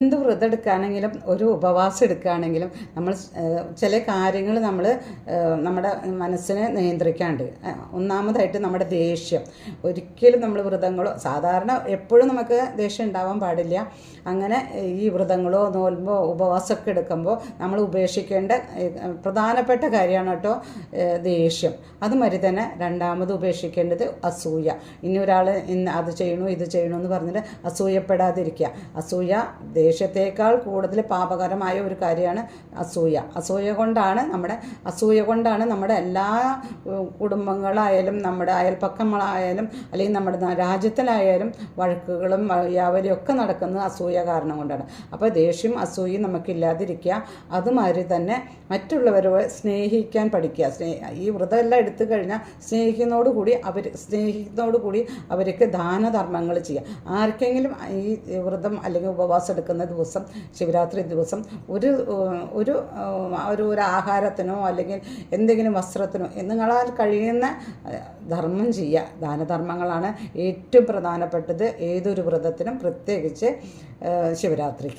എന്ത് വ്രതം എടുക്കുകയാണെങ്കിലും ഒരു ഉപവാസം എടുക്കുകയാണെങ്കിലും നമ്മൾ ചില കാര്യങ്ങൾ നമ്മുടെ മനസ്സിനെ നിയന്ത്രിക്കാണ്ട്. ഒന്നാമതായിട്ട് നമ്മുടെ ദേഷ്യം. ഒരിക്കലും നമ്മൾ വ്രതങ്ങളോ സാധാരണ എപ്പോഴും നമുക്ക് ദേഷ്യം ഉണ്ടാവാൻ പാടില്ല. അങ്ങനെ ഈ വ്രതങ്ങളോ നോൽമ്പോ ഉപവാസമൊക്കെ എടുക്കുമ്പോൾ നമ്മൾ ഉപേക്ഷിക്കേണ്ട പ്രധാനപ്പെട്ട കാര്യമാണ് കേട്ടോ ദേഷ്യം. അതുമാതിരി തന്നെ രണ്ടാമത് ഉപേക്ഷിക്കേണ്ടത് അസൂയ. ഇനി ഒരാൾ ഇന്ന് അത് ചെയ്യണു ഇത് ചെയ്യണു എന്ന് പറഞ്ഞിട്ട് അസൂയപ്പെടാതിരിക്കുക. ദേഷ്യത്തേക്കാൾ കൂടുതൽ പാപകരമായ ഒരു കാര്യമാണ് അസൂയ. അസൂയ കൊണ്ടാണ് നമ്മുടെ എല്ലാ കുടുംബങ്ങളായാലും നമ്മുടെ അയൽപ്പക്കങ്ങളായാലും അല്ലെങ്കിൽ നമ്മുടെ രാജ്യത്തിലായാലും വഴക്കുകളും യാവലും ഒക്കെ നടക്കുന്നത് അസൂയ കാരണം കൊണ്ടാണ്. അപ്പോൾ ദേഷ്യം അസൂയയും നമുക്കില്ലാതിരിക്കുക. അതുമാതിരി തന്നെ മറ്റുള്ളവരോട് സ്നേഹിക്കാൻ പഠിക്കുക. ഈ വ്രതമെല്ലാം എടുത്തു കഴിഞ്ഞാൽ സ്നേഹിക്കുന്നതോടുകൂടി അവർക്ക് ദാനധർമ്മങ്ങൾ ചെയ്യുക. ആർക്കെങ്കിലും ഈ വ്രതം അല്ലെങ്കിൽ ഉപവാസം എടുക്കുന്ന ദിവസം ശിവരാത്രി ദിവസം ഒരു ആഹാരത്തിനോ അല്ലെങ്കിൽ എന്തെങ്കിലും വസ്ത്രത്തിനോ നിങ്ങളാൽ കഴിയുന്ന ധർമ്മം ചെയ്യുക. ദാനധർമ്മങ്ങളാണ് ഏറ്റവും പ്രധാനപ്പെട്ടത് ഏതൊരു വ്രതത്തിനും, പ്രത്യേകിച്ച് ശിവരാത്രിക്ക്.